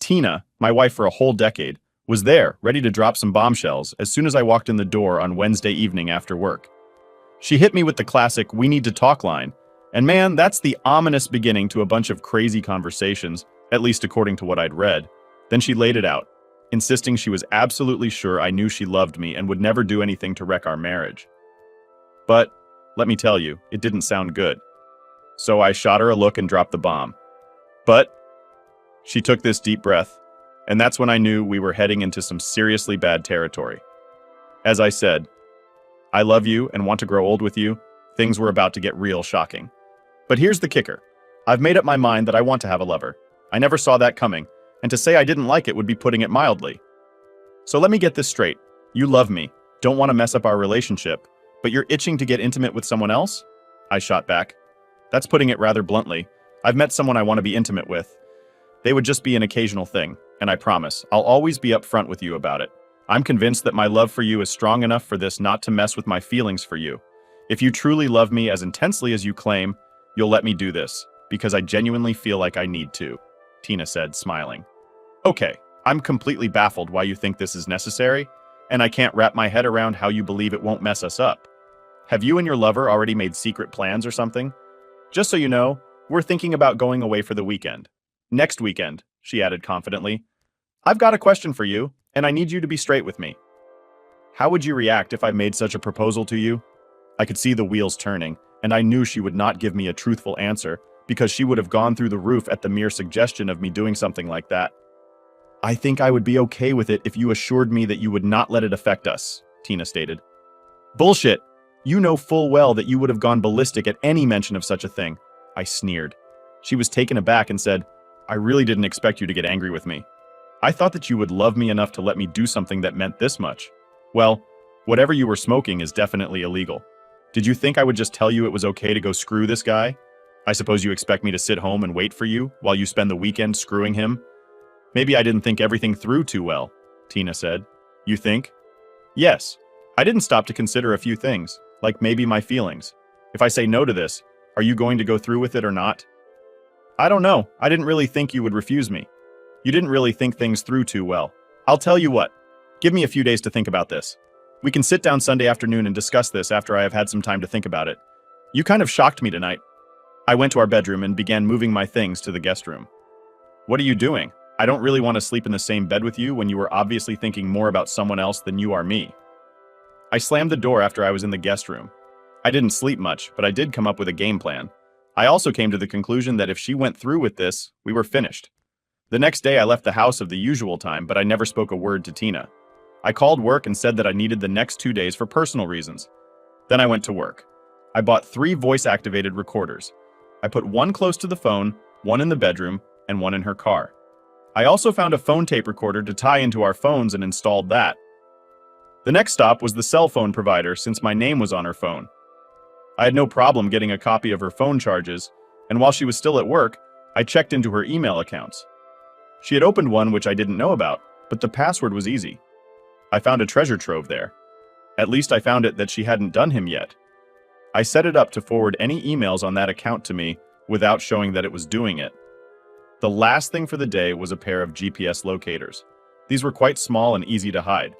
Tina, my wife for a whole decade, was there, ready to drop some bombshells as soon as I walked in the door on Wednesday evening after work. She hit me with the classic "we need to talk" line, and man, that's the ominous beginning to a bunch of crazy conversations, at least according to what I'd read. Then she laid it out, insisting she was absolutely sure I knew she loved me and would never do anything to wreck our marriage. But, let me tell you, it didn't sound good. So I shot her a look and dropped the bomb. But she took this deep breath, and that's when I knew we were heading into some seriously bad territory. As I said, I love you and want to grow old with you. Things were about to get real shocking. But here's the kicker. I've made up my mind that I want to have a lover. I never saw that coming, and to say I didn't like it would be putting it mildly. So let me get this straight. You love me, don't want to mess up our relationship, but you're itching to get intimate with someone else? I shot back. That's putting it rather bluntly. I've met someone I want to be intimate with. They would just be an occasional thing, and I promise, I'll always be upfront with you about it. I'm convinced that my love for you is strong enough for this not to mess with my feelings for you. If you truly love me as intensely as you claim, you'll let me do this, because I genuinely feel like I need to, Tina said, smiling. Okay, I'm completely baffled why you think this is necessary, and I can't wrap my head around how you believe it won't mess us up. Have you and your lover already made secret plans or something? Just so you know, we're thinking about going away for the weekend. Next weekend, she added confidently. I've got a question for you, and I need you to be straight with me. How would you react if I made such a proposal to you? I could see the wheels turning, and I knew she would not give me a truthful answer because she would have gone through the roof at the mere suggestion of me doing something like that. I think I would be okay with it if you assured me that you would not let it affect us, Tina stated. Bullshit! You know full well that you would have gone ballistic at any mention of such a thing, I sneered. She was taken aback and said, I really didn't expect you to get angry with me. I thought that you would love me enough to let me do something that meant this much. Well, whatever you were smoking is definitely illegal. Did you think I would just tell you it was okay to go screw this guy? I suppose you expect me to sit home and wait for you while you spend the weekend screwing him? Maybe I didn't think everything through too well, Tina said. You think? Yes. I didn't stop to consider a few things, like maybe my feelings. If I say no to this, are you going to go through with it or not? I don't know. I didn't really think you would refuse me. You didn't really think things through too well. I'll tell you what. Give me a few days to think about this. We can sit down Sunday afternoon and discuss this after I have had some time to think about it. You kind of shocked me tonight. I went to our bedroom and began moving my things to the guest room. What are you doing? I don't really want to sleep in the same bed with you when you were obviously thinking more about someone else than you are me. I slammed the door after I was in the guest room. I didn't sleep much, but I did come up with a game plan. I also came to the conclusion that if she went through with this, we were finished. The next day I left the house of the usual time, but I never spoke a word to Tina. I called work and said that I needed the next 2 days for personal reasons. Then I went to work. I bought 3 voice-activated recorders. I put one close to the phone, one in the bedroom, and one in her car. I also found a phone tape recorder to tie into our phones and installed that. The next stop was the cell phone provider since my name was on her phone. I had no problem getting a copy of her phone charges, and while she was still at work, I checked into her email accounts. She had opened one which I didn't know about, but the password was easy. I found a treasure trove there. At least I found it that she hadn't done him yet. I set it up to forward any emails on that account to me without showing that it was doing it. The last thing for the day was a pair of GPS locators. These were quite small and easy to hide.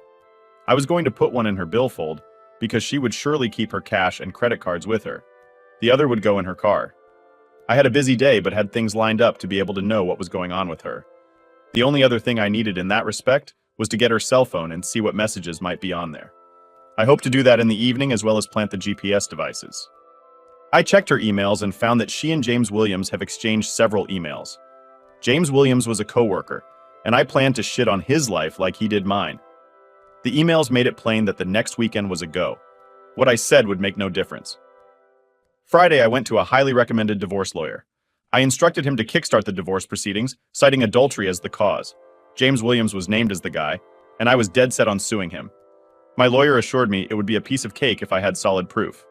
I was going to put one in her billfold because she would surely keep her cash and credit cards with her. The other would go in her car. I had a busy day but had things lined up to be able to know what was going on with her. The only other thing I needed in that respect was to get her cell phone and see what messages might be on there. I hope to do that in the evening as well as plant the GPS devices. I checked her emails and found that she and James Williams have exchanged several emails. James Williams was a coworker, and I planned to shit on his life like he did mine. The emails made it plain that the next weekend was a go. What I said would make no difference. Friday, I went to a highly recommended divorce lawyer. I instructed him to kickstart the divorce proceedings, citing adultery as the cause. James Williams was named as the guy, and I was dead set on suing him. My lawyer assured me it would be a piece of cake if I had solid proof.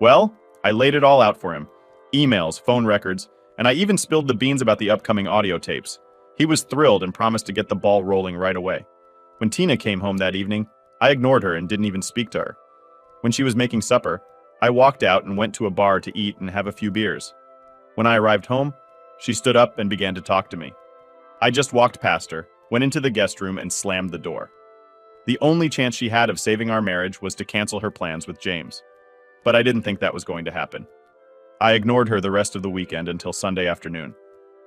Well, I laid it all out for him. Emails, phone records, and I even spilled the beans about the upcoming audio tapes. He was thrilled and promised to get the ball rolling right away. When Tina came home that evening, I ignored her and didn't even speak to her. When she was making supper, I walked out and went to a bar to eat and have a few beers. When I arrived home, she stood up and began to talk to me. I just walked past her, went into the guest room, and slammed the door. The only chance she had of saving our marriage was to cancel her plans with James. But I didn't think that was going to happen. I ignored her the rest of the weekend until Sunday afternoon.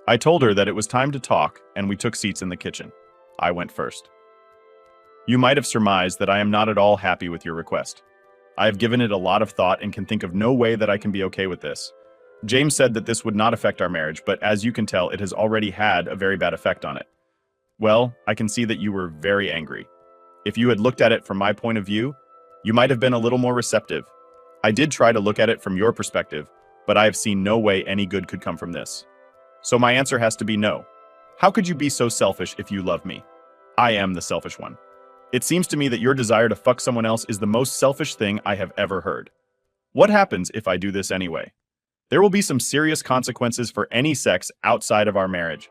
I told her that it was time to talk, and we took seats in the kitchen. I went first. You might have surmised that I am not at all happy with your request. I have given it a lot of thought and can think of no way that I can be okay with this. James said that this would not affect our marriage, but as you can tell, it has already had a very bad effect on it. Well, I can see that you were very angry. If you had looked at it from my point of view, you might have been a little more receptive. I did try to look at it from your perspective, but I have seen no way any good could come from this. So my answer has to be no. How could you be so selfish if you love me? I am the selfish one. It seems to me that your desire to fuck someone else is the most selfish thing I have ever heard. What happens if I do this anyway? There will be some serious consequences for any sex outside of our marriage.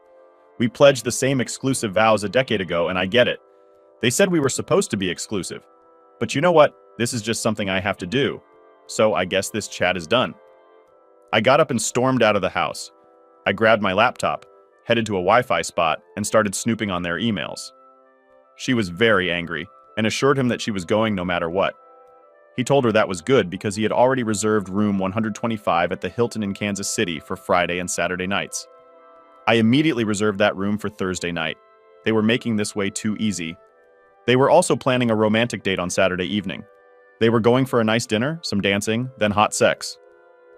We pledged the same exclusive vows a decade ago, and I get it. They said we were supposed to be exclusive. But you know what? This is just something I have to do. So I guess this chat is done. I got up and stormed out of the house. I grabbed my laptop, headed to a Wi-Fi spot, and started snooping on their emails. She was very angry and assured him that she was going no matter what. He told her that was good because he had already reserved room 125 at the Hilton in Kansas City for Friday and Saturday nights. I immediately reserved that room for Thursday night. They were making this way too easy. They were also planning a romantic date on Saturday evening. They were going for a nice dinner, some dancing, then hot sex.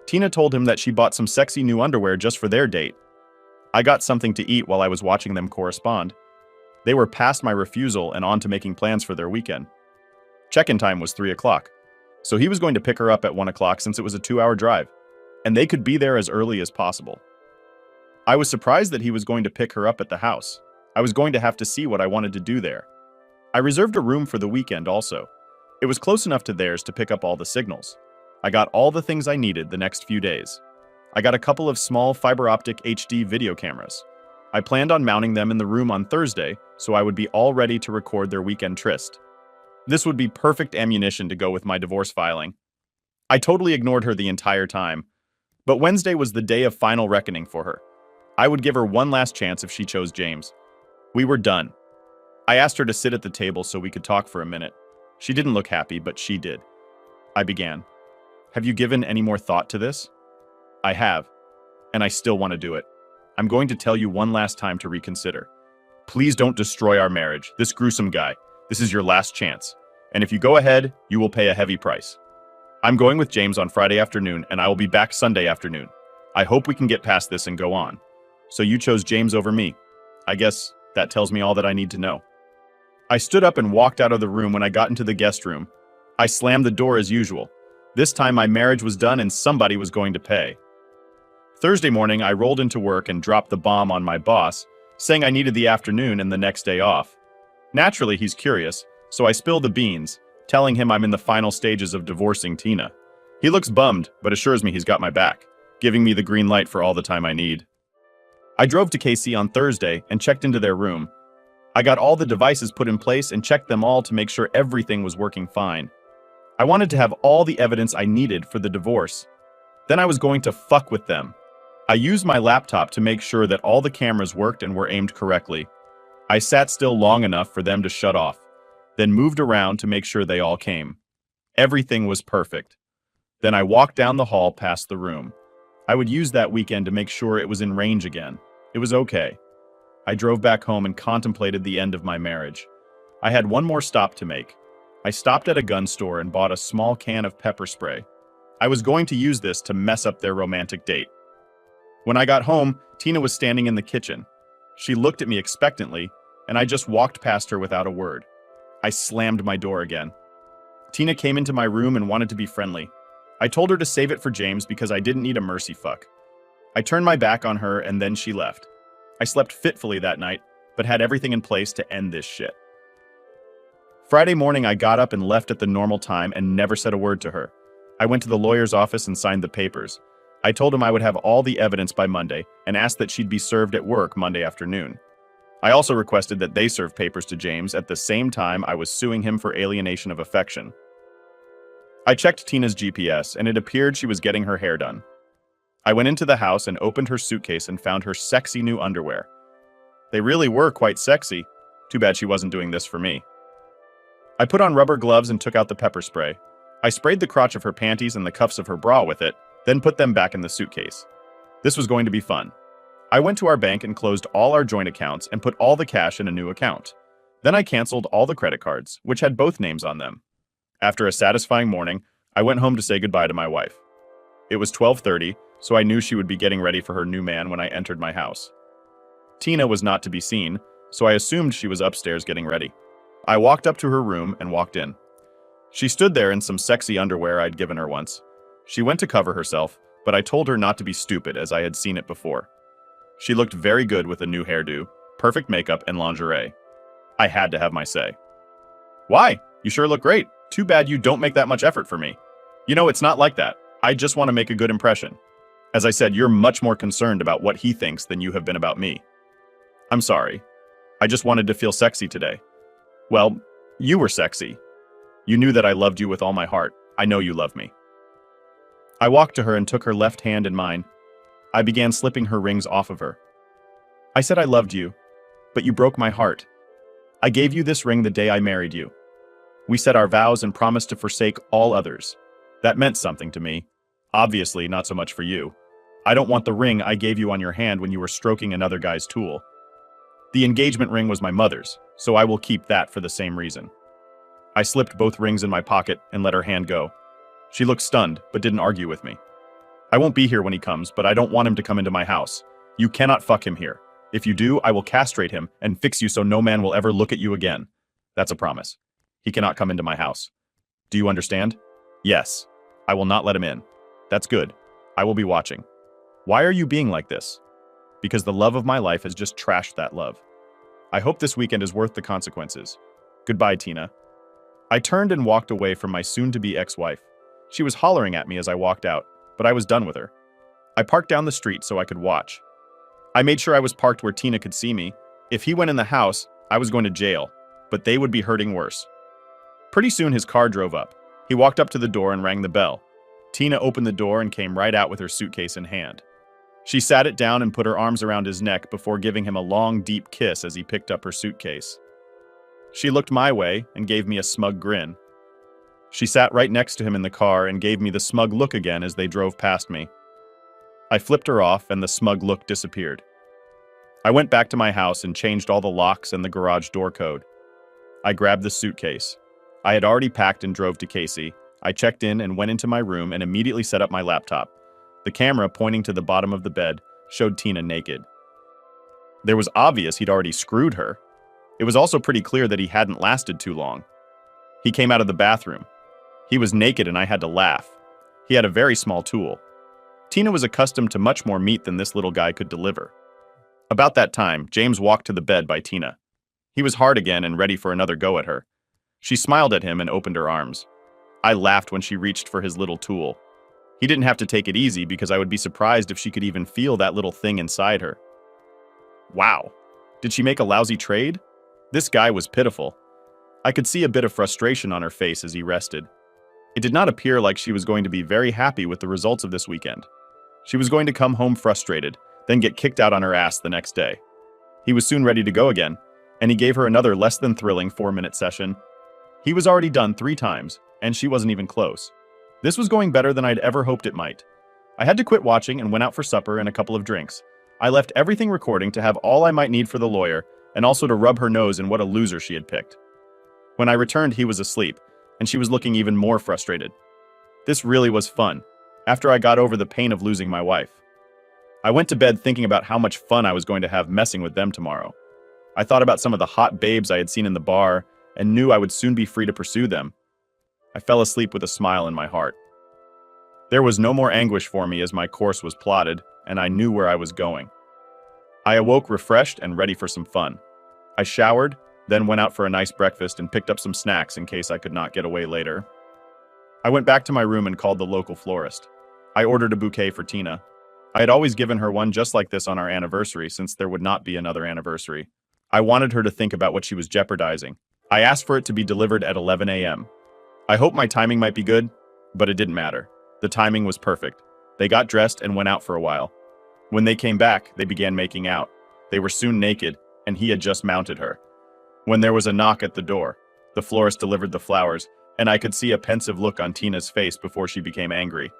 Tina told him that she bought some sexy new underwear just for their date. I got something to eat while I was watching them correspond. They were past my refusal and on to making plans for their weekend. Check-in time was 3 o'clock, so he was going to pick her up at 1 o'clock since it was a 2-hour drive, and they could be there as early as possible. I was surprised that he was going to pick her up at the house. I was going to have to see what I wanted to do there. I reserved a room for the weekend also. It was close enough to theirs to pick up all the signals. I got all the things I needed the next few days. I got a couple of small fiber optic HD video cameras. I planned on mounting them in the room on Thursday, so I would be all ready to record their weekend tryst. This would be perfect ammunition to go with my divorce filing. I totally ignored her the entire time, but Wednesday was the day of final reckoning for her. I would give her one last chance if she chose James. We were done. I asked her to sit at the table so we could talk for a minute. She didn't look happy, but she did. I began. Have you given any more thought to this? I have, and I still want to do it. I'm going to tell you one last time to reconsider. Please don't destroy our marriage, this gruesome guy. This is your last chance. And if you go ahead, you will pay a heavy price. I'm going with James on Friday afternoon, and I will be back Sunday afternoon. I hope we can get past this and go on. So you chose James over me. I guess that tells me all that I need to know. I stood up and walked out of the room when I got into the guest room. I slammed the door as usual. This time my marriage was done and somebody was going to pay. Thursday morning, I rolled into work and dropped the bomb on my boss, saying I needed the afternoon and the next day off. Naturally, he's curious, so I spill the beans, telling him I'm in the final stages of divorcing Tina. He looks bummed, but assures me he's got my back, giving me the green light for all the time I need. I drove to KC on Thursday and checked into their room. I got all the devices put in place and checked them all to make sure everything was working fine. I wanted to have all the evidence I needed for the divorce. Then I was going to fuck with them. I used my laptop to make sure that all the cameras worked and were aimed correctly. I sat still long enough for them to shut off, then moved around to make sure they all came. Everything was perfect. Then I walked down the hall past the room. I would use that weekend to make sure it was in range again. It was okay. I drove back home and contemplated the end of my marriage. I had one more stop to make. I stopped at a gun store and bought a small can of pepper spray. I was going to use this to mess up their romantic date. When I got home, Tina was standing in the kitchen. She looked at me expectantly, and I just walked past her without a word. I slammed my door again. Tina came into my room and wanted to be friendly. I told her to save it for James because I didn't need a mercy fuck. I turned my back on her and then she left. I slept fitfully that night, but had everything in place to end this shit. Friday morning, I got up and left at the normal time and never said a word to her. I went to the lawyer's office and signed the papers. I told him I would have all the evidence by Monday and asked that she'd be served at work Monday afternoon. I also requested that they serve papers to James at the same time I was suing him for alienation of affection. I checked Tina's GPS and it appeared she was getting her hair done. I went into the house and opened her suitcase and found her sexy new underwear. They really were quite sexy. Too bad she wasn't doing this for me. I put on rubber gloves and took out the pepper spray. I sprayed the crotch of her panties and the cuffs of her bra with it, then put them back in the suitcase. This was going to be fun. I went to our bank and closed all our joint accounts and put all the cash in a new account. Then I canceled all the credit cards, which had both names on them. After a satisfying morning, I went home to say goodbye to my wife. It was 12:30, so I knew she would be getting ready for her new man when I entered my house. Tina was not to be seen, so I assumed she was upstairs getting ready. I walked up to her room and walked in. She stood there in some sexy underwear I'd given her once. She went to cover herself, but I told her not to be stupid as I had seen it before. She looked very good with a new hairdo, perfect makeup, and lingerie. I had to have my say. "Why? You sure look great. Too bad you don't make that much effort for me." "You know, it's not like that. I just want to make a good impression. As I said, you're much more concerned about what he thinks than you have been about me." "I'm sorry. I just wanted to feel sexy today." "Well, you were sexy. You knew that I loved you with all my heart. I know you love me." I walked to her and took her left hand in mine. I began slipping her rings off of her. "I said I loved you, but you broke my heart. I gave you this ring the day I married you. We said our vows and promised to forsake all others. That meant something to me. Obviously, not so much for you. I don't want the ring I gave you on your hand when you were stroking another guy's tool. The engagement ring was my mother's, so I will keep that for the same reason." I slipped both rings in my pocket and let her hand go. She looked stunned, but didn't argue with me. "I won't be here when he comes, but I don't want him to come into my house. You cannot fuck him here. If you do, I will castrate him and fix you so no man will ever look at you again. That's a promise. He cannot come into my house. Do you understand?" "Yes. I will not let him in." "That's good. I will be watching." "Why are you being like this?" "Because the love of my life has just trashed that love. I hope this weekend is worth the consequences. Goodbye, Tina." I turned and walked away from my soon-to-be ex-wife. She was hollering at me as I walked out, but I was done with her. I parked down the street so I could watch. I made sure I was parked where Tina could see me. If he went in the house, I was going to jail, but they would be hurting worse. Pretty soon his car drove up. He walked up to the door and rang the bell. Tina opened the door and came right out with her suitcase in hand. She sat it down and put her arms around his neck before giving him a long, deep kiss as he picked up her suitcase. She looked my way and gave me a smug grin. She sat right next to him in the car and gave me the smug look again as they drove past me. I flipped her off and the smug look disappeared. I went back to my house and changed all the locks and the garage door code. I grabbed the suitcase. I had already packed and drove to Casey. I checked in and went into my room and immediately set up my laptop. The camera pointing to the bottom of the bed showed Tina naked. There was obvious he'd already screwed her. It was also pretty clear that he hadn't lasted too long. He came out of the bathroom. He was naked and I had to laugh. He had a very small tool. Tina was accustomed to much more meat than this little guy could deliver. About that time, James walked to the bed by Tina. He was hard again and ready for another go at her. She smiled at him and opened her arms. I laughed when she reached for his little tool. He didn't have to take it easy because I would be surprised if she could even feel that little thing inside her. Wow. Did she make a lousy trade? This guy was pitiful. I could see a bit of frustration on her face as he rested. It did not appear like she was going to be very happy with the results of this weekend. She was going to come home frustrated, then get kicked out on her ass the next day. He was soon ready to go again, and he gave her another less than thrilling 4-minute session. He was already done 3 times, and she wasn't even close. This was going better than I'd ever hoped it might. I had to quit watching and went out for supper and a couple of drinks. I left everything recording to have all I might need for the lawyer, and also to rub her nose in what a loser she had picked. When I returned, he was asleep, and she was looking even more frustrated. This really was fun, after I got over the pain of losing my wife. I went to bed thinking about how much fun I was going to have messing with them tomorrow. I thought about some of the hot babes I had seen in the bar, and knew I would soon be free to pursue them. I fell asleep with a smile in my heart. There was no more anguish for me as my course was plotted, and I knew where I was going. I awoke refreshed and ready for some fun. I showered, then went out for a nice breakfast and picked up some snacks in case I could not get away later. I went back to my room and called the local florist. I ordered a bouquet for Tina. I had always given her one just like this on our anniversary since there would not be another anniversary. I wanted her to think about what she was jeopardizing. I asked for it to be delivered at 11 a.m. I hoped my timing might be good, but it didn't matter. The timing was perfect. They got dressed and went out for a while. When they came back, they began making out. They were soon naked, and he had just mounted her. When there was a knock at the door, the florist delivered the flowers, and I could see a pensive look on Tina's face before she became angry.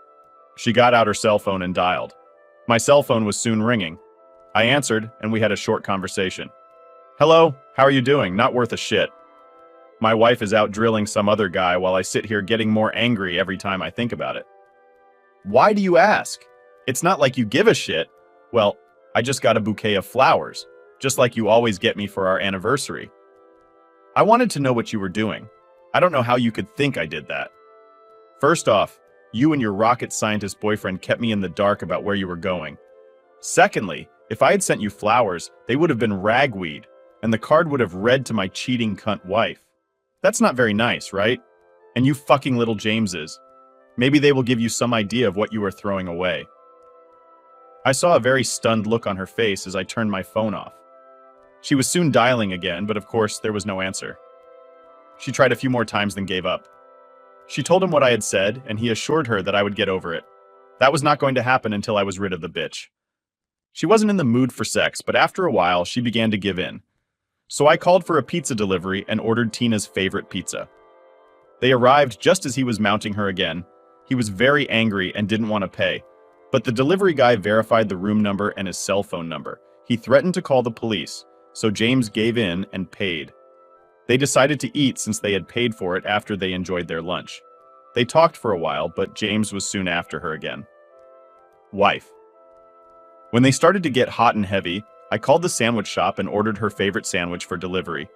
She got out her cell phone and dialed. My cell phone was soon ringing. I answered, and we had a short conversation. "Hello, how are you doing? Not worth a shit. My wife is out drilling some other guy while I sit here getting more angry every time I think about it." "Why do you ask? It's not like you give a shit." "Well, I just got a bouquet of flowers, just like you always get me for our anniversary." "I wanted to know what you were doing. I don't know how you could think I did that." "First off, you and your rocket scientist boyfriend kept me in the dark about where you were going. Secondly, if I had sent you flowers, they would have been ragweed, and the card would have read to my cheating cunt wife. That's not very nice, right? And you fucking little Jameses. Maybe they will give you some idea of what you are throwing away." I saw a very stunned look on her face as I turned my phone off. She was soon dialing again, but of course there was no answer. She tried a few more times then gave up. She told him what I had said, and he assured her that I would get over it. That was not going to happen until I was rid of the bitch. She wasn't in the mood for sex, but after a while, she began to give in. So I called for a pizza delivery and ordered Tina's favorite pizza. They arrived just as he was mounting her again. He was very angry and didn't want to pay, but the delivery guy verified the room number and his cell phone number. He threatened to call the police, so James gave in and paid. They decided to eat since they had paid for it after they enjoyed their lunch. They talked for a while, but James was soon after her again. Wife. When they started to get hot and heavy, I called the sandwich shop and ordered her favorite sandwich for delivery.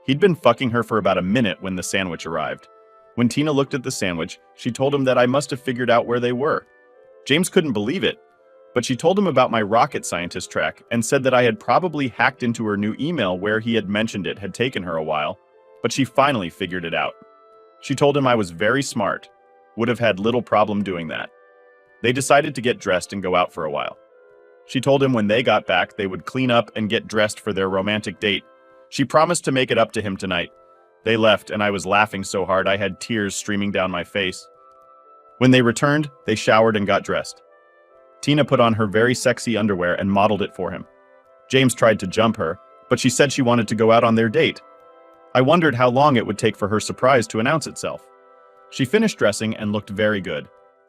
He'd been fucking her for about a minute when the sandwich arrived. When Tina looked at the sandwich, she told him that I must have figured out where they were. James couldn't believe it, but she told him about my rocket scientist track and said that I had probably hacked into her new email where he had mentioned it had taken her a while, but she finally figured it out. She told him I was very smart, would have had little problem doing that. They decided to get dressed and go out for a while. She told him when they got back, they would clean up and get dressed for their romantic date. She promised to make it up to him tonight. They left, and I was laughing so hard I had tears streaming down my face. When they returned, they showered and got dressed. Tina put on her very sexy underwear and modeled it for him. James tried to jump her, but she said she wanted to go out on their date. I wondered how long it would take for her surprise to announce itself. She finished dressing and looked very good.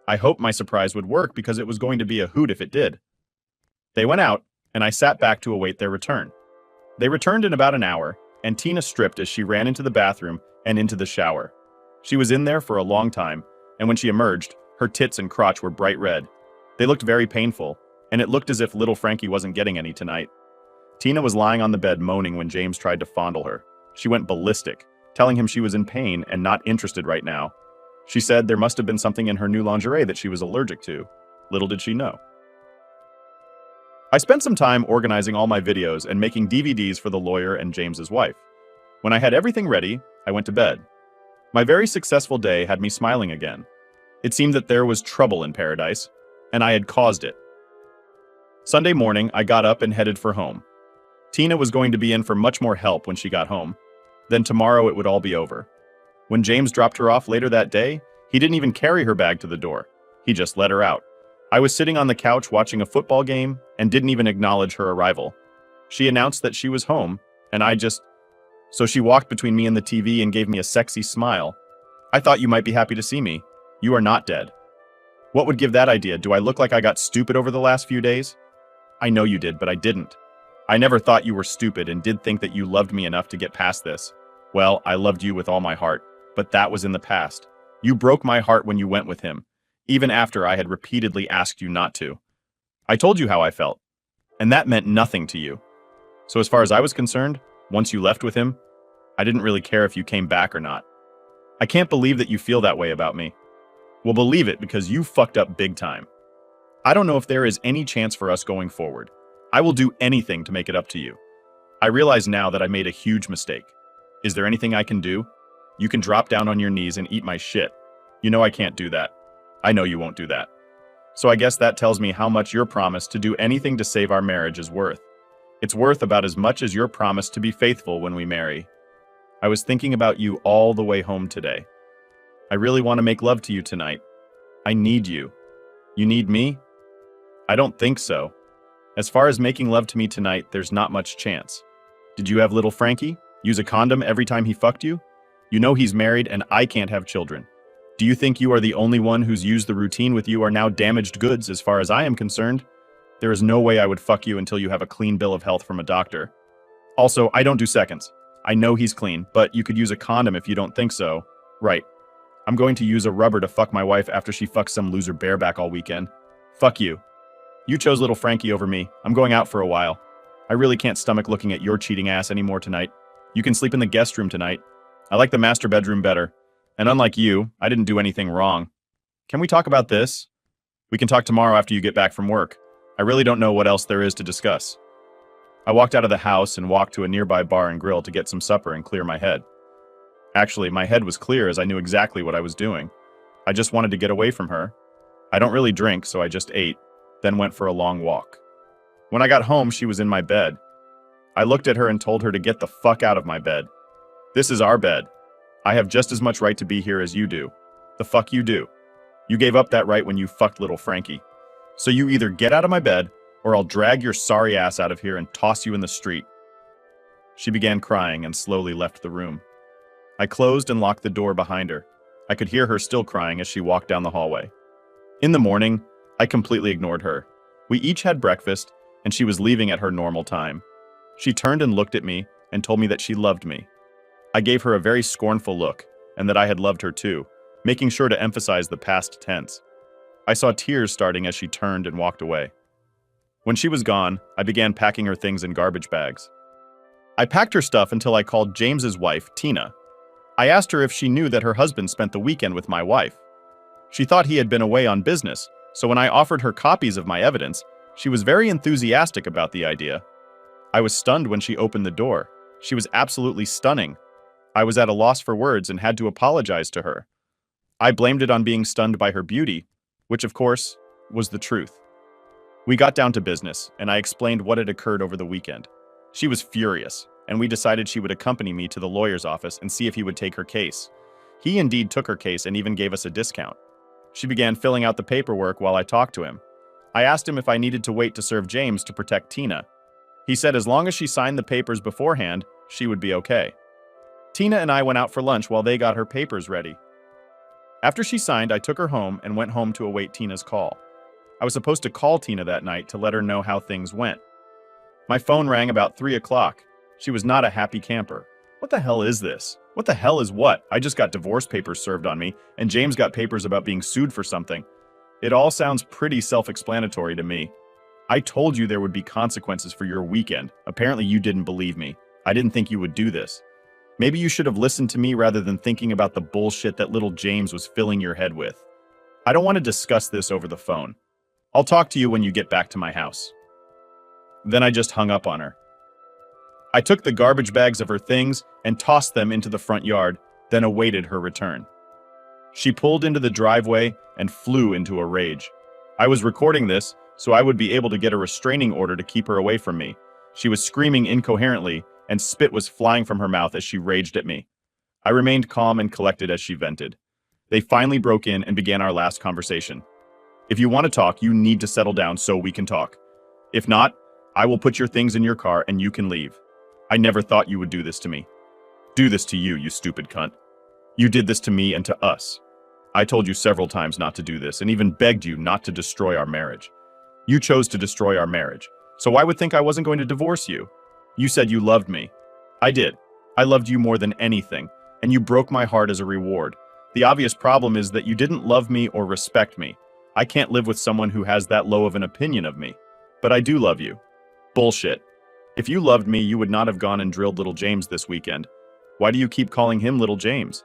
I hoped my surprise would work because it was going to be a hoot if it did. They went out, and I sat back to await their return. They returned in about an hour, and Tina stripped as she ran into the bathroom and into the shower. She was in there for a long time, and when she emerged, her tits and crotch were bright red. They looked very painful, and it looked as if little Frankie wasn't getting any tonight. Tina was lying on the bed moaning when James tried to fondle her. She went ballistic, telling him she was in pain and not interested right now. She said there must have been something in her new lingerie that she was allergic to. Little did she know. I spent some time organizing all my videos and making DVDs for the lawyer and James's wife. When I had everything ready, I went to bed. My very successful day had me smiling again. It seemed that there was trouble in paradise, and I had caused it. Sunday morning, I got up and headed for home. Tina was going to be in for much more help when she got home. Then tomorrow it would all be over. When James dropped her off later that day, he didn't even carry her bag to the door. He just let her out. I was sitting on the couch watching a football game and didn't even acknowledge her arrival. She announced that she was home, and So she walked between me and the TV and gave me a sexy smile. "I thought you might be happy to see me. You are not dead." "What would give that idea? Do I look like I got stupid over the last few days?" "I know you did, but I didn't. I never thought you were stupid and did think that you loved me enough to get past this. Well, I loved you with all my heart, but that was in the past. You broke my heart when you went with him, even after I had repeatedly asked you not to. I told you how I felt, and that meant nothing to you. So as far as I was concerned, once you left with him, I didn't really care if you came back or not. I can't believe that you feel that way about me. Well, believe it, because you fucked up big time. I don't know if there is any chance for us going forward. I will do anything to make it up to you. I realize now that I made a huge mistake. Is there anything I can do? You can drop down on your knees and eat my shit. You know I can't do that. I know you won't do that. So I guess that tells me how much your promise to do anything to save our marriage is worth. It's worth about as much as your promise to be faithful when we marry. I was thinking about you all the way home today. I really want to make love to you tonight. I need you. You need me? I don't think so. As far as making love to me tonight, there's not much chance. Did you have little Frankie? Use a condom every time he fucked you? You know he's married and I can't have children. Do you think you are the only one who's used the routine with you are now damaged goods as far as I am concerned? There is no way I would fuck you until you have a clean bill of health from a doctor. Also, I don't do seconds. I know he's clean, but you could use a condom if you don't think so. Right. I'm going to use a rubber to fuck my wife after she fucks some loser bareback all weekend. Fuck you. You chose little Frankie over me. I'm going out for a while. I really can't stomach looking at your cheating ass anymore tonight. You can sleep in the guest room tonight. I like the master bedroom better. And unlike you, I didn't do anything wrong. Can we talk about this? We can talk tomorrow after you get back from work. I really don't know what else there is to discuss. I walked out of the house and walked to a nearby bar and grill to get some supper and clear my head. Actually, my head was clear as I knew exactly what I was doing. I just wanted to get away from her. I don't really drink, so I just ate, then went for a long walk. When I got home, she was in my bed. I looked at her and told her to get the fuck out of my bed. This is our bed. I have just as much right to be here as you do. The fuck you do. You gave up that right when you fucked little Frankie. So you either get out of my bed, or I'll drag your sorry ass out of here and toss you in the street. She began crying and slowly left the room. I closed and locked the door behind her. I could hear her still crying as she walked down the hallway. In the morning, I completely ignored her. We each had breakfast, and she was leaving at her normal time. She turned and looked at me and told me that she loved me. I gave her a very scornful look, and that I had loved her too, making sure to emphasize the past tense. I saw tears starting as she turned and walked away. When she was gone, I began packing her things in garbage bags. I packed her stuff until I called James's wife, Tina. I asked her if she knew that her husband spent the weekend with my wife. She thought he had been away on business, so when I offered her copies of my evidence, she was very enthusiastic about the idea. I was stunned when she opened the door. She was absolutely stunning. I was at a loss for words and had to apologize to her. I blamed it on being stunned by her beauty, which of course, was the truth. We got down to business, and I explained what had occurred over the weekend. She was furious, and we decided she would accompany me to the lawyer's office and see if he would take her case. He indeed took her case and even gave us a discount. She began filling out the paperwork while I talked to him. I asked him if I needed to wait to serve James to protect Tina. He said as long as she signed the papers beforehand, she would be okay. Tina and I went out for lunch while they got her papers ready. After she signed, I took her home and went home to await Tina's call. I was supposed to call Tina that night to let her know how things went. My phone rang about 3 o'clock. She was not a happy camper. What the hell is this? What the hell is what? I just got divorce papers served on me, and James got papers about being sued for something. It all sounds pretty self-explanatory to me. I told you there would be consequences for your weekend. Apparently you didn't believe me. I didn't think you would do this. Maybe you should have listened to me rather than thinking about the bullshit that little James was filling your head with. I don't want to discuss this over the phone. I'll talk to you when you get back to my house. Then I just hung up on her. I took the garbage bags of her things and tossed them into the front yard, then awaited her return. She pulled into the driveway and flew into a rage. I was recording this, so I would be able to get a restraining order to keep her away from me. She was screaming incoherently, and spit was flying from her mouth as she raged at me. I remained calm and collected as she vented. They finally broke in and began our last conversation. If you want to talk, you need to settle down so we can talk. If not, I will put your things in your car and you can leave. I never thought you would do this to me. Do this to you, you stupid cunt. You did this to me and to us. I told you several times not to do this and even begged you not to destroy our marriage. You chose to destroy our marriage, so I would think I wasn't going to divorce you. You said you loved me. I did. I loved you more than anything, and you broke my heart as a reward. The obvious problem is that you didn't love me or respect me. I can't live with someone who has that low of an opinion of me. But I do love you. Bullshit. If you loved me, you would not have gone and drilled little James this weekend. Why do you keep calling him little James?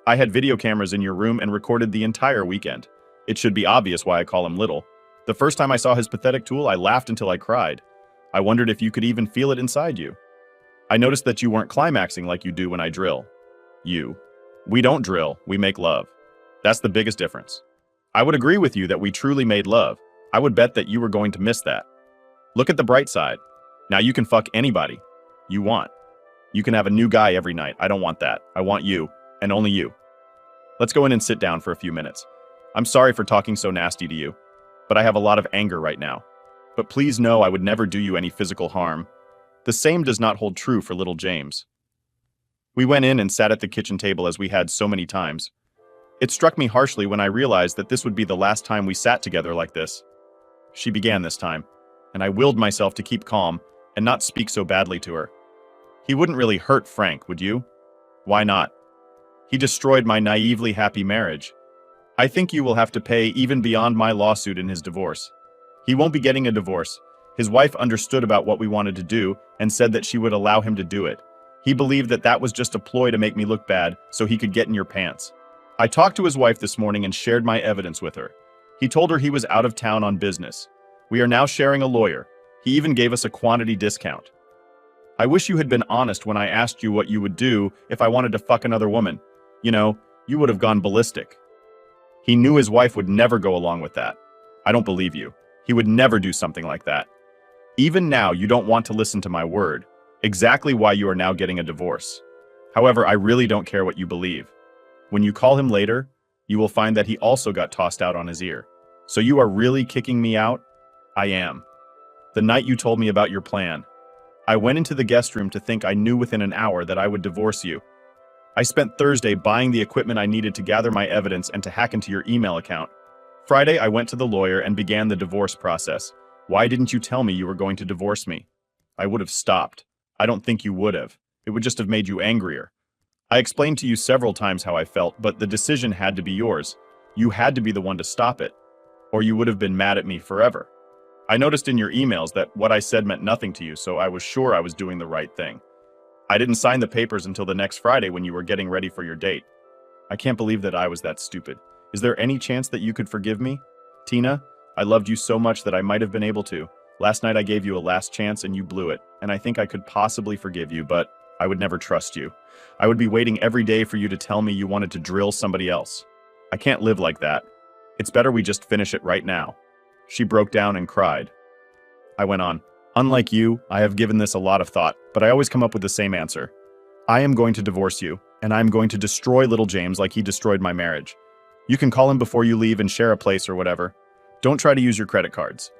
I had video cameras in your room and recorded the entire weekend. It should be obvious why I call him little. The first time I saw his pathetic tool, I laughed until I cried. I wondered if you could even feel it inside you. I noticed that you weren't climaxing like you do when I drill. We don't drill, we make love. That's the biggest difference. I would agree with you that we truly made love. I would bet that you were going to miss that. Look at the bright side. Now you can fuck anybody you want. You can have a new guy every night. I don't want that. I want you, and only you. Let's go in and sit down for a few minutes. I'm sorry for talking so nasty to you, but I have a lot of anger right now. But please know I would never do you any physical harm. The same does not hold true for little James. We went in and sat at the kitchen table as we had so many times. It struck me harshly when I realized that this would be the last time we sat together like this. She began this time, and I willed myself to keep calm and not speak so badly to her. He wouldn't really hurt Frank, would you? Why not? He destroyed my naively happy marriage. I think you will have to pay even beyond my lawsuit in his divorce. He won't be getting a divorce. His wife understood about what we wanted to do and said that she would allow him to do it. He believed that that was just a ploy to make me look bad so he could get in your pants. I talked to his wife this morning and shared my evidence with her. He told her he was out of town on business. We are now sharing a lawyer. He even gave us a quantity discount. I wish you had been honest when I asked you what you would do if I wanted to fuck another woman. You know, you would have gone ballistic. He knew his wife would never go along with that. I don't believe you. He would never do something like that. Even now, you don't want to listen to my word. Exactly why you are now getting a divorce. However, I really don't care what you believe. When you call him later, you will find that he also got tossed out on his ear. So you are really kicking me out? I am. The night you told me about your plan, I went into the guest room to think I knew within an hour that I would divorce you. I spent Thursday buying the equipment I needed to gather my evidence and to hack into your email account. Friday, I went to the lawyer and began the divorce process. Why didn't you tell me you were going to divorce me? I would have stopped. I don't think you would have. It would just have made you angrier. I explained to you several times how I felt, but the decision had to be yours. You had to be the one to stop it, or you would have been mad at me forever. I noticed in your emails that what I said meant nothing to you, so I was sure I was doing the right thing. I didn't sign the papers until the next Friday when you were getting ready for your date. I can't believe that I was that stupid. Is there any chance that you could forgive me? Tina, I loved you so much that I might have been able to. Last night I gave you a last chance and you blew it, and I think I could possibly forgive you, but I would never trust you. I would be waiting every day for you to tell me you wanted to drill somebody else. I can't live like that. It's better we just finish it right now. She broke down and cried. I went on. Unlike you, I have given this a lot of thought, but I always come up with the same answer. I am going to divorce you, and I am going to destroy little James like he destroyed my marriage. You can call him before you leave and share a place or whatever. Don't try to use your credit cards.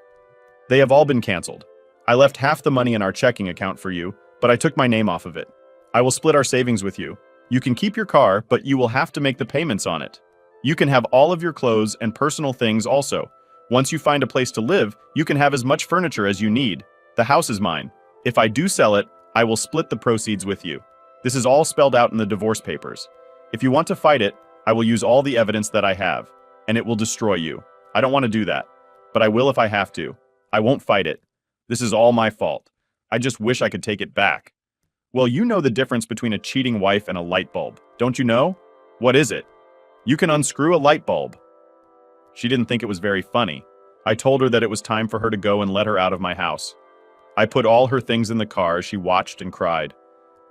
They have all been canceled. I left half the money in our checking account for you, but I took my name off of it. I will split our savings with you. You can keep your car, but you will have to make the payments on it. You can have all of your clothes and personal things also. Once you find a place to live, you can have as much furniture as you need. The house is mine. If I do sell it, I will split the proceeds with you. This is all spelled out in the divorce papers. If you want to fight it, I will use all the evidence that I have, and it will destroy you. I don't want to do that, but I will if I have to. I won't fight it. This is all my fault. I just wish I could take it back. Well, you know the difference between a cheating wife and a light bulb, don't you know? What is it? You can unscrew a light bulb. She didn't think it was very funny. I told her that it was time for her to go and let her out of my house. I put all her things in the car as she watched and cried.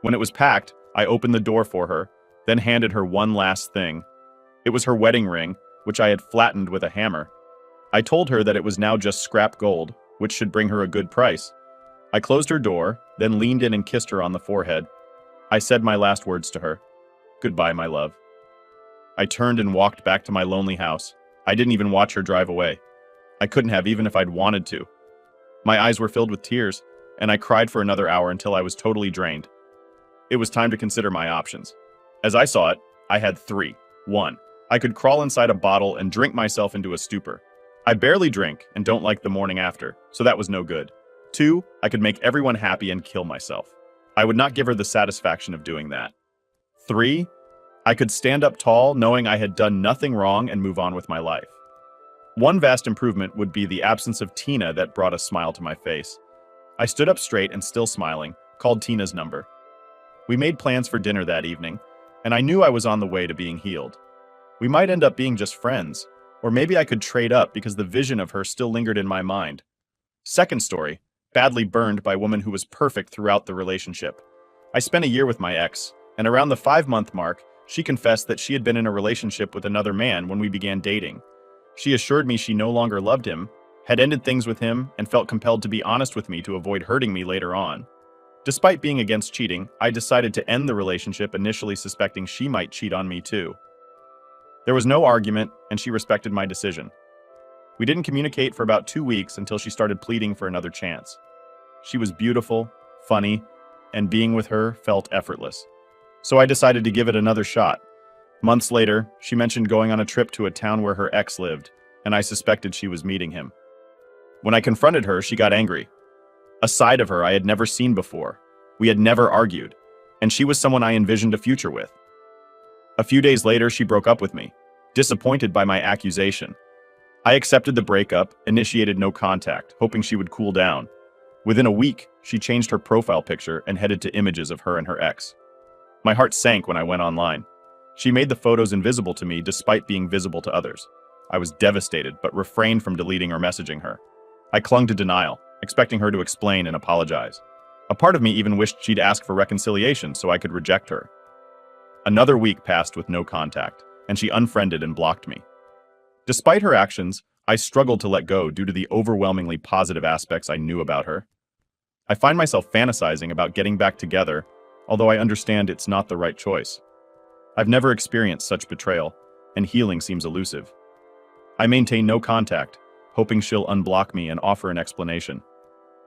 When it was packed, I opened the door for her, then handed her one last thing. It was her wedding ring, which I had flattened with a hammer. I told her that it was now just scrap gold, which should bring her a good price. I closed her door, then leaned in and kissed her on the forehead. I said my last words to her. Goodbye, my love. I turned and walked back to my lonely house. I didn't even watch her drive away. I couldn't have even if I'd wanted to. My eyes were filled with tears, and I cried for another hour until I was totally drained. It was time to consider my options. As I saw it, I had three. 1. I could crawl inside a bottle and drink myself into a stupor. I barely drink and don't like the morning after, so that was no good. 2. I could make everyone happy and kill myself. I would not give her the satisfaction of doing that. 3. I could stand up tall knowing I had done nothing wrong and move on with my life. One vast improvement would be the absence of Tina that brought a smile to my face. I stood up straight and still smiling, called Tina's number. We made plans for dinner that evening, and I knew I was on the way to being healed. We might end up being just friends, or maybe I could trade up because the vision of her still lingered in my mind. Second story, badly burned by a woman who was perfect throughout the relationship. I spent a year with my ex, and around the 5-month mark, she confessed that she had been in a relationship with another man when we began dating. She assured me she no longer loved him, had ended things with him, and felt compelled to be honest with me to avoid hurting me later on. Despite being against cheating, I decided to end the relationship, initially suspecting she might cheat on me too. There was no argument, and she respected my decision. We didn't communicate for about 2 weeks until she started pleading for another chance. She was beautiful, funny, and being with her felt effortless. So I decided to give it another shot. Months later, she mentioned going on a trip to a town where her ex lived, and I suspected she was meeting him. When I confronted her, she got angry. A side of her I had never seen before. We had never argued, and she was someone I envisioned a future with. A few days later, she broke up with me, disappointed by my accusation. I accepted the breakup, initiated no contact, hoping she would cool down. Within a week, she changed her profile picture and headed to images of her and her ex. My heart sank when I went online. She made the photos invisible to me despite being visible to others. I was devastated, but refrained from deleting or messaging her. I clung to denial, expecting her to explain and apologize. A part of me even wished she'd ask for reconciliation so I could reject her. Another week passed with no contact, and she unfriended and blocked me. Despite her actions, I struggled to let go due to the overwhelmingly positive aspects I knew about her. I find myself fantasizing about getting back together, although I understand it's not the right choice. I've never experienced such betrayal, and healing seems elusive. I maintain no contact, hoping she'll unblock me and offer an explanation.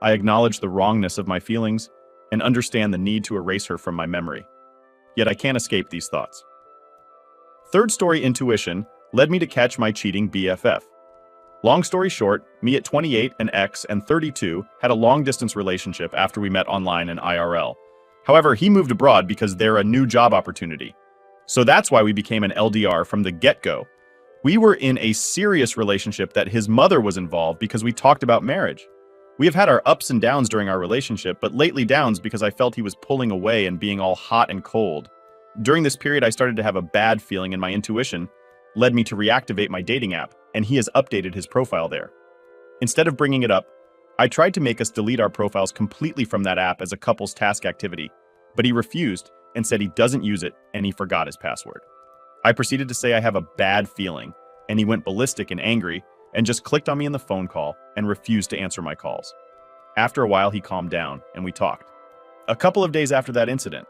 I acknowledge the wrongness of my feelings and understand the need to erase her from my memory. Yet I can't escape these thoughts. Third story intuition led me to catch my cheating BFF. Long story short, me at 28 and ex and 32 had a long-distance relationship after we met online and IRL. However, he moved abroad because there a new job opportunity. So that's why we became an LDR from the get-go. We were in a serious relationship that his mother was involved because we talked about marriage. We have had our ups and downs during our relationship, but lately downs because I felt he was pulling away and being all hot and cold. During this period, I started to have a bad feeling and my intuition led me to reactivate my dating app, and he has updated his profile there. Instead of bringing it up, I tried to make us delete our profiles completely from that app as a couple's task activity, but he refused and said he doesn't use it and he forgot his password. I proceeded to say I have a bad feeling, and he went ballistic and angry and just clicked on me in the phone call and refused to answer my calls. After a while, he calmed down and we talked. A couple of days after that incident,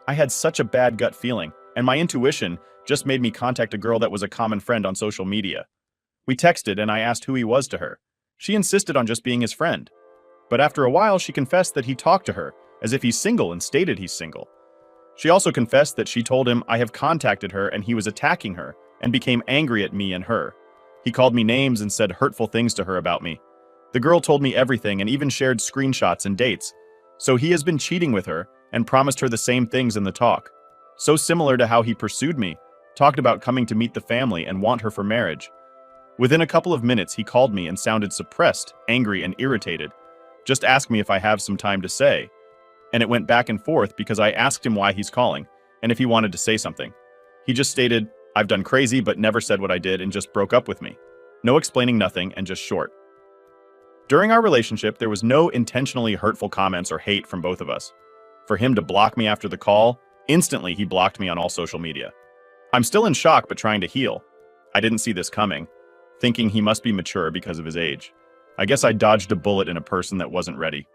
I had such a bad gut feeling, and my intuition just made me contact a girl that was a common friend on social media. We texted and I asked who he was to her. She insisted on just being his friend. But after a while, she confessed that he talked to her as if he's single and stated he's single. She also confessed that she told him I have contacted her and he was attacking her and became angry at me and her. He called me names and said hurtful things to her about me. The girl told me everything and even shared screenshots and dates. So he has been cheating with her and promised her the same things in the talk. So similar to how he pursued me, talked about coming to meet the family and want her for marriage. Within a couple of minutes, he called me and sounded suppressed, angry, and irritated. Just asked me if I have some time to say. And it went back and forth because I asked him why he's calling and if he wanted to say something. He just stated, I've done crazy but never said what I did and just broke up with me. No explaining nothing and just short. During our relationship, there was no intentionally hurtful comments or hate from both of us. For him to block me after the call, instantly he blocked me on all social media. I'm still in shock but trying to heal. I didn't see this coming, thinking he must be mature because of his age. I guess I dodged a bullet in a person that wasn't ready.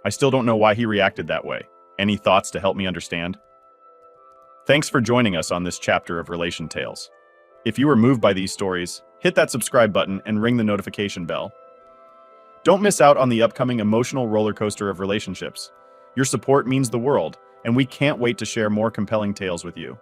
I still don't know why he reacted that way. Any thoughts to help me understand? Thanks for joining us on this chapter of Relation Tales. If you were moved by these stories, hit that subscribe button and ring the notification bell. Don't miss out on the upcoming emotional roller coaster of relationships. Your support means the world, and we can't wait to share more compelling tales with you.